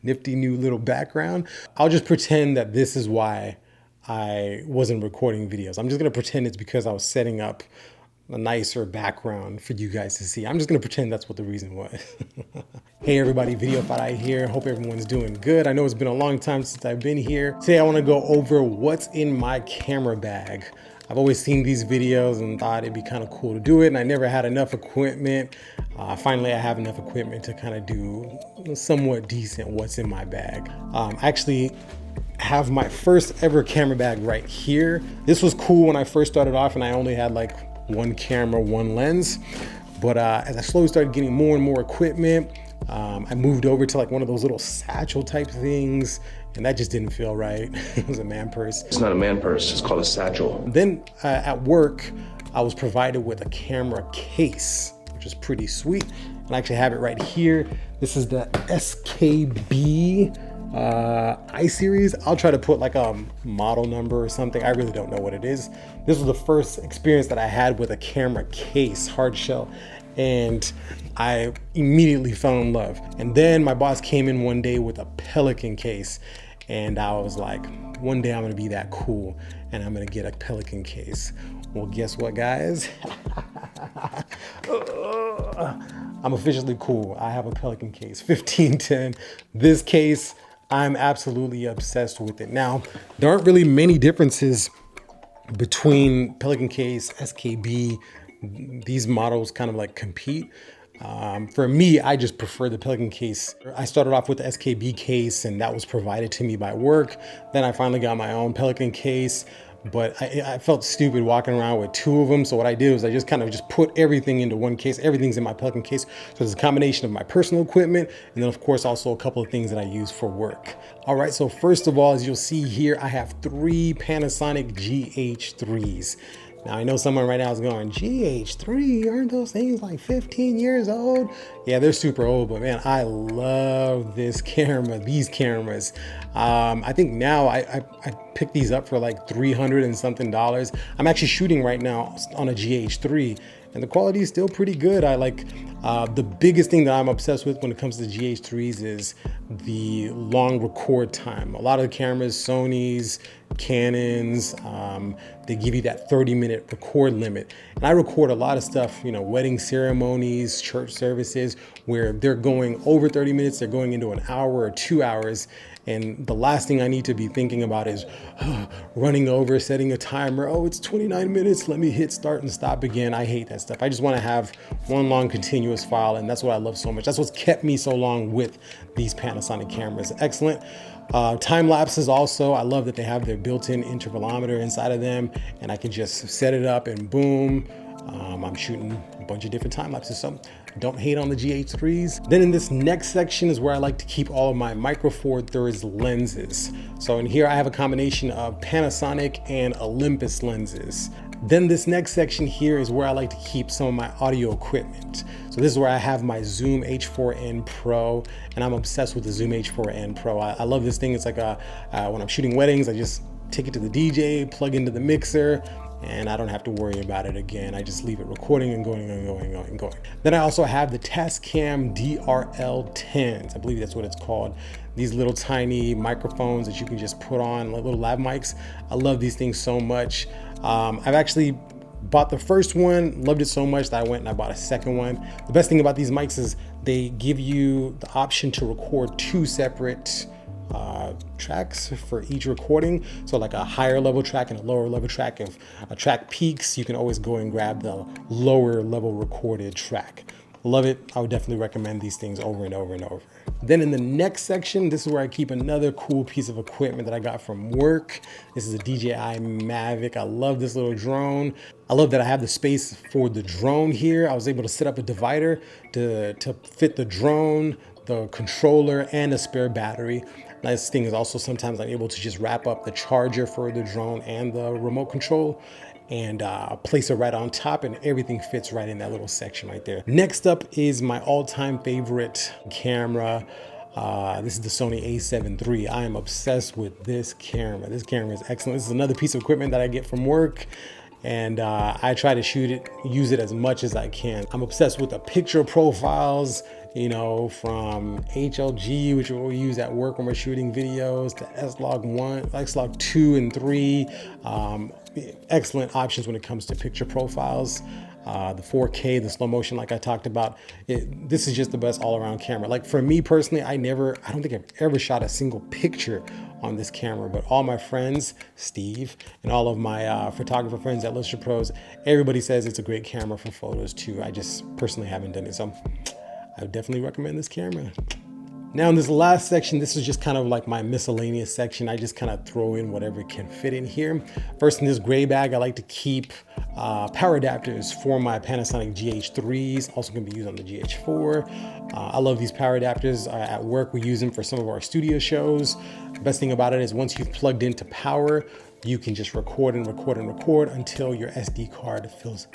Nifty new little background. I'll just pretend that this is why I wasn't recording videos. I'm just gonna pretend it's because I was setting up a nicer background for you guys to see. I'm just gonna pretend that's what the reason was. Hey everybody, Video Fight here. Hope everyone's doing good. I know it's been a long time since I've been here. Today I wanna go over what's in my camera bag. I've always seen these videos and thought it'd be kind of cool to do it, and I never had enough equipment. Finally, I have enough equipment to kind of do somewhat decent what's in my bag. I actually have my first ever camera bag right here. This was cool when I first started off and I only had like one camera, one lens. But as I slowly started getting more and more equipment, I moved over to like one of those little satchel type things, and that just didn't feel right. It was a man purse. It's not a man purse, it's called a satchel. Then at work, I was provided with a camera case, which is pretty sweet. And I actually have it right here. This is the SKB I-series. I'll try to put like a model number or something. I really don't know what it is. This was the first experience that I had with a camera case, hard shell, and I immediately fell in love. And then my boss came in one day with a Pelican case, and I was like, one day I'm gonna be that cool and I'm gonna get a Pelican case. Well, guess what, guys? I'm officially cool. I have a Pelican case, 1510. This case, I'm absolutely obsessed with it. Now, there aren't really many differences between Pelican case, SKB. These models kind of like compete. For me, I just prefer the Pelican case. I started off with the SKB case and that was provided to me by work. Then I finally got my own Pelican case, but I felt stupid walking around with two of them. So what I did was I just kind of just put everything into one case. Everything's in my Pelican case. So it's a combination of my personal equipment and then of course also a couple of things that I use for work. All right, so first of all, as you'll see here, I have 3 Panasonic GH3s. Now I know someone right now is going, GH3, aren't those things like 15 years old? Yeah, they're super old, but man, I love this camera, these cameras. I think now I picked these up for like $300 and something. I'm actually shooting right now on a GH3 and the quality is still pretty good. I like, the biggest thing that I'm obsessed with when it comes to GH3s is the long record time. A lot of the cameras, Sony's, Canons, they give you that 30-minute record limit. And I record a lot of stuff, you know, wedding ceremonies, church services, where they're going over 30 minutes, they're going into an hour or 2 hours. And the last thing I need to be thinking about is running over, setting a timer. Oh, it's 29 minutes. Let me hit start and stop again. I hate that stuff. I just want to have one long continuous file. And that's what I love so much. That's what's kept me so long with these Panasonic cameras. Excellent. Time lapses also. I love that they have their built-in intervalometer inside of them. And I can just set it up and boom. I'm shooting a bunch of different time lapses. So don't hate on the GH3s. Then in this next section is where I like to keep all of my Micro Four Thirds lenses. So in here I have a combination of Panasonic and Olympus lenses. Then this next section here is where I like to keep some of my audio equipment. So this is where I have my Zoom H4n Pro, and I'm obsessed with the Zoom H4n Pro. I love this thing. It's like when I'm shooting weddings, I just take it to the DJ, plug into the mixer, and I don't have to worry about it again. I just leave it recording and going and going and going. Then I also have the Tascam DRL10s. I believe that's what it's called. These little tiny microphones that you can just put on, like little lav mics. I love these things so much. I've actually bought the first one, loved it so much that I went and I bought a second one. The best thing about these mics is they give you the option to record 2 separate tracks for each recording. So like a higher level track and a lower level track. If a track peaks, you can always go and grab the lower level recorded track. Love it. I would definitely recommend these things over and over and over. Then in the next section, this is where I keep another cool piece of equipment that I got from work. This is a DJI Mavic. I love this little drone. I love that I have the space for the drone here. I was able to set up a divider to fit the drone, the controller, and a spare battery. Nice thing is also sometimes I'm able to just wrap up the charger for the drone and the remote control and place it right on top, and everything fits right in that little section right there. Next up is my all-time favorite camera. This is the Sony a7 III. I am obsessed with this camera. This camera is excellent. This is another piece of equipment that I get from work. and I try to use it as much as I can. I'm obsessed with the picture profiles, you know, from HLG, which we use at work when we're shooting videos, to S-Log1, S-Log2 and 3. Excellent options when it comes to picture profiles. The 4K, the slow motion, like I talked about, this is just the best all-around camera. Like for me personally, I don't think I've ever shot a single picture on this camera, but all my friends, Steve, and all of my photographer friends at Luster Pros, everybody says it's a great camera for photos too. I just personally haven't done it, so I would definitely recommend this camera. Now in this last section, this is just kind of like my miscellaneous section. I just kind of throw in whatever can fit in here. First, in this gray bag, I like to keep power adapters for my Panasonic GH3s, also going to be used on the GH4. I love these power adapters. At work, we use them for some of our studio shows. The best thing about it is once you've plugged into power, you can just record and record and record until your SD card fills.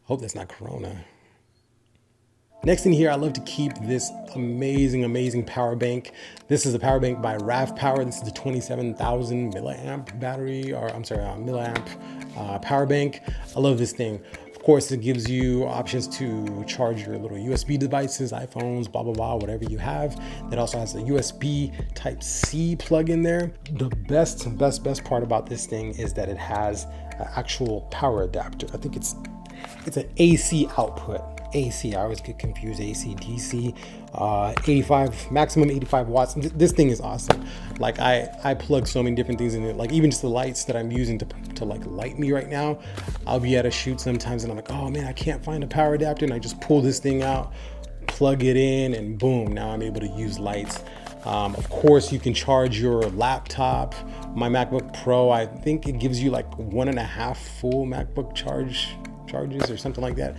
Hope that's not Corona. Next in here, I love to keep this amazing power bank. This is a power bank by RAV Power. This is the 27,000 milliamp battery, or I'm sorry, milliamp power bank. I love this thing. Of course, it gives you options to charge your little USB devices, iPhones, blah, blah, blah, whatever you have. It also has a USB Type-C plug in there. The best part about this thing is that it has an actual power adapter. I think it's an AC output. AC, I always get confused, AC, DC, 85, maximum 85 watts. This thing is awesome. Like I plug so many different things in it, like even just the lights that I'm using to like light me right now. I'll be at a shoot sometimes and I'm like, oh man, I can't find a power adapter, and I just pull this thing out, plug it in, and boom, now I'm able to use lights. Of course, you can charge your laptop. My MacBook Pro, I think it gives you like 1.5 full MacBook charges or something like that.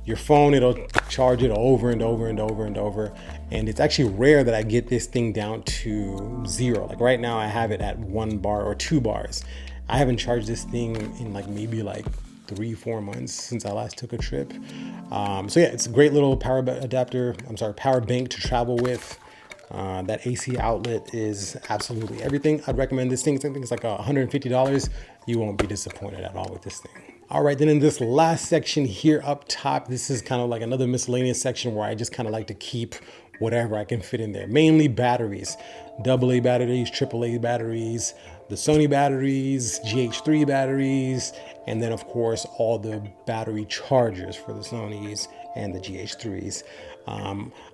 Your phone, it'll charge it over and over and over and over. And it's actually rare that I get this thing down to 0. Like right now I have it at 1 bar or 2 bars. I haven't charged this thing in like maybe like 3-4 months since I last took a trip. So yeah, it's a great little power bank to travel with. That AC outlet is absolutely everything. I'd recommend this thing. I think it's like $150. You won't be disappointed at all with this thing. All right, then in this last section here up top, this is kind of like another miscellaneous section where I just kind of like to keep whatever I can fit in there. Mainly batteries, AA batteries, AAA batteries, the Sony batteries, GH3 batteries, and then of course all the battery chargers for the Sonys and the GH3s.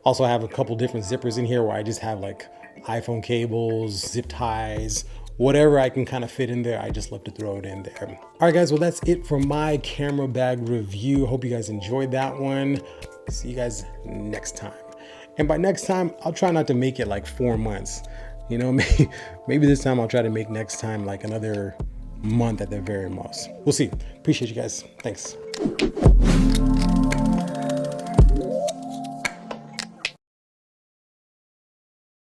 Also I have a couple different zippers in here where I just have like iPhone cables, zip ties, whatever I can kind of fit in there. I just love to throw it in there. All right guys, well that's it for my camera bag review. Hope you guys enjoyed that one. See you guys next time. And by next time, I'll try not to make it like 4 months. You know, maybe this time I'll try to make next time like another month at the very most. We'll see. Appreciate you guys. Thanks.